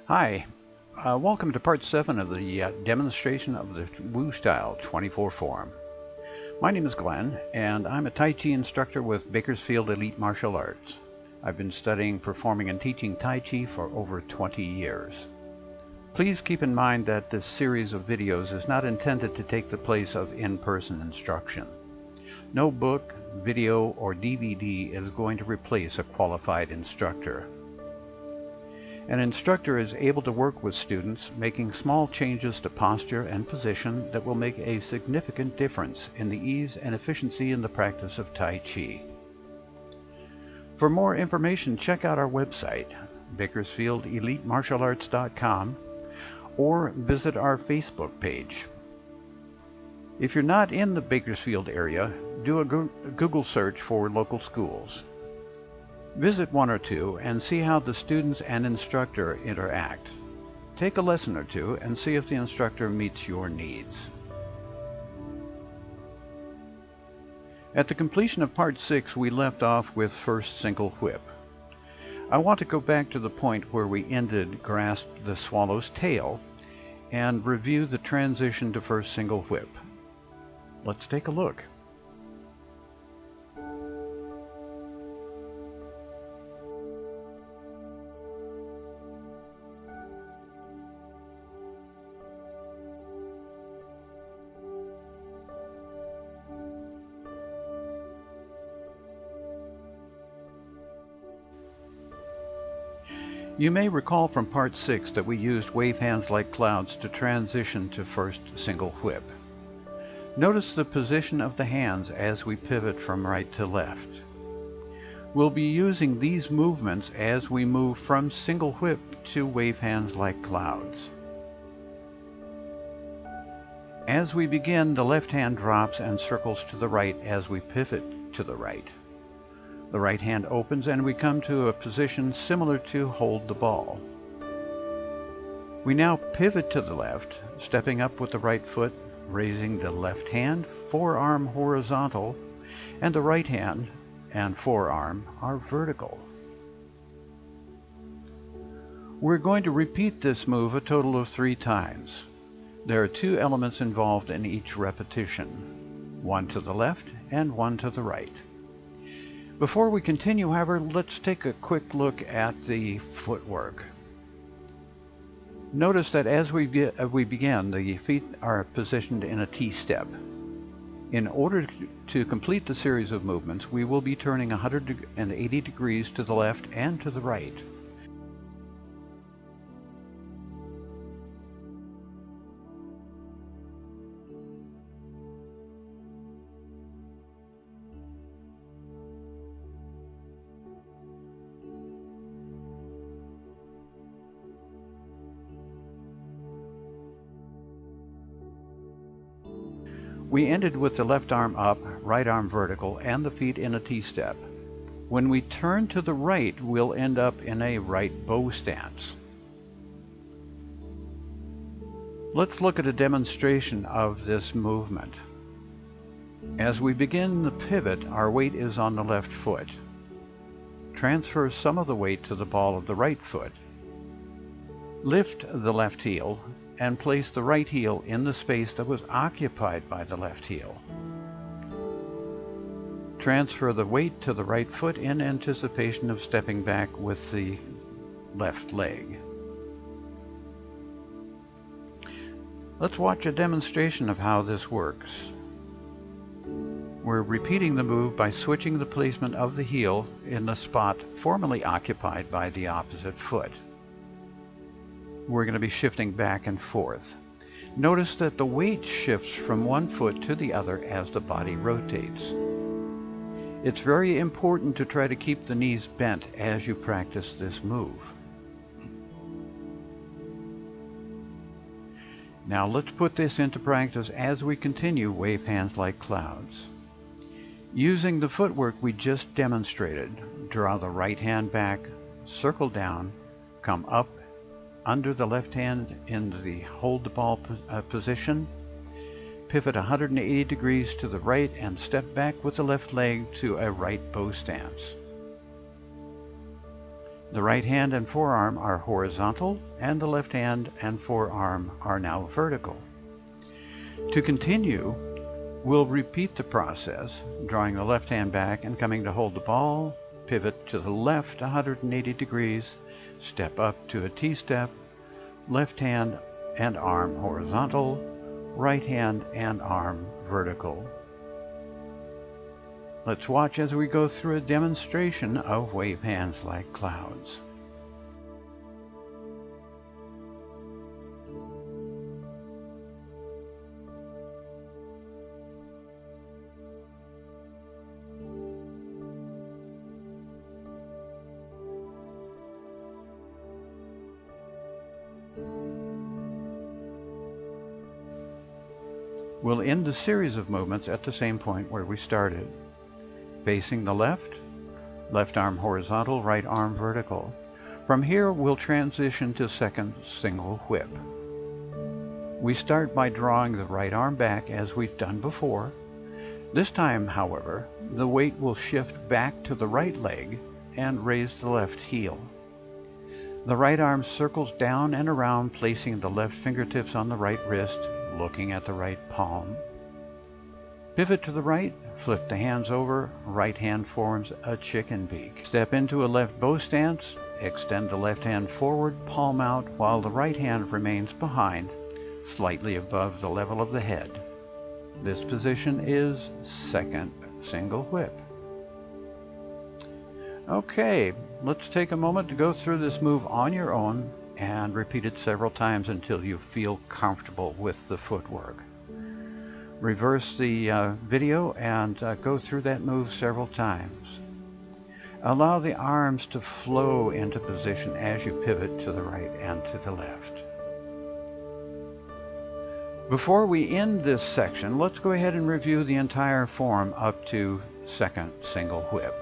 Hi, welcome to part 7 of the demonstration of the Wu Style 24 form. My name is Glenn, and I'm a Tai Chi instructor with Bakersfield Elite Martial Arts. I've been studying, performing, and teaching Tai Chi for over 20 years. Please keep in mind that this series of videos is not intended to take the place of in-person instruction. No book, video, or DVD is going to replace a qualified instructor. An instructor is able to work with students, making small changes to posture and position that will make a significant difference in the ease and efficiency in the practice of Tai Chi. For more information, check out our website, BakersfieldEliteMartialArts.com, or visit our Facebook page. If you're not in the Bakersfield area, do a Google search for local schools. Visit one or two and see how the students and instructor interact. Take a lesson or two and see if the instructor meets your needs. At the completion of part 6, we left off with first single whip. I want to go back to the point where we ended grasp the swallow's tail and review the transition to first single whip. Let's take a look. You may recall from part 6 that we used wave hands like clouds to transition to first single whip. Notice the position of the hands as we pivot from right to left. We'll be using these movements as we move from single whip to wave hands like clouds. As we begin, the left hand drops and circles to the right as we pivot to the right. The right hand opens and we come to a position similar to hold the ball. We now pivot to the left, stepping up with the right foot, raising the left hand, forearm horizontal, and the right hand and forearm are vertical. We're going to repeat this move a total of 3 times. There are 2 elements involved in each repetition, one to the left and one to the right. Before we continue, however, let's take a quick look at the footwork. Notice that as we begin, the feet are positioned in a T-step. In order to complete the series of movements, we will be turning 180 degrees to the left and to the right. We ended with the left arm up, right arm vertical, and the feet in a T-step. When we turn to the right, we'll end up in a right bow stance. Let's look at a demonstration of this movement. As we begin the pivot, our weight is on the left foot. Transfer some of the weight to the ball of the right foot. Lift the left heel and place the right heel in the space that was occupied by the left heel. Transfer the weight to the right foot in anticipation of stepping back with the left leg. Let's watch a demonstration of how this works. We're repeating the move by switching the placement of the heel in the spot formerly occupied by the opposite foot. We're going to be shifting back and forth. Notice that the weight shifts from one foot to the other as the body rotates. It's very important to try to keep the knees bent as you practice this move. Now let's put this into practice as we continue wave hands like clouds. Using the footwork we just demonstrated, draw the right hand back, circle down, come up under the left hand in the hold the ball position, pivot 180 degrees to the right and step back with the left leg to a right bow stance. The right hand and forearm are horizontal, and the left hand and forearm are now vertical. To continue, we'll repeat the process, drawing the left hand back and coming to hold the ball, pivot to the left 180 degrees, step up to a T-step, left hand and arm horizontal, right hand and arm vertical. Let's watch as we go through a demonstration of wave hands like clouds. We'll end the series of movements at the same point where we started. Facing the left, left arm horizontal, right arm vertical. From here, we'll transition to second single whip. We start by drawing the right arm back as we've done before. This time, however, the weight will shift back to the right leg and raise the left heel. The right arm circles down and around, placing the left fingertips on the right wrist, looking at the right palm. Pivot to the right, flip the hands over, right hand forms a chicken beak. Step into a left bow stance, extend the left hand forward, palm out, while the right hand remains behind, slightly above the level of the head. This position is second single whip. Okay, let's take a moment to go through this move on your own and repeat it several times until you feel comfortable with the footwork. Reverse the video and go through that move several times. Allow the arms to flow into position as you pivot to the right and to the left. Before we end this section, let's go ahead and review the entire form up to second single whip.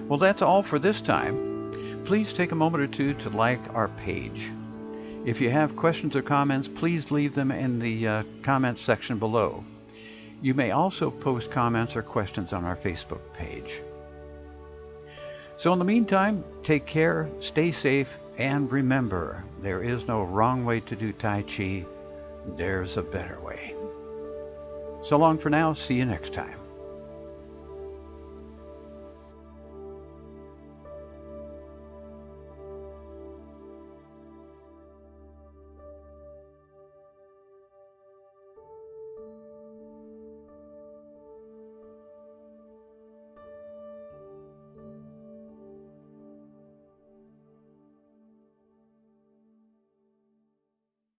Well, that's all for this time. Please take a moment or two to like our page. If you have questions or comments, please leave them in the comments section below. You may also post comments or questions on our Facebook page. So in the meantime, take care, stay safe, and remember, there is no wrong way to do Tai Chi. There's a better way. So long for now. See you next time.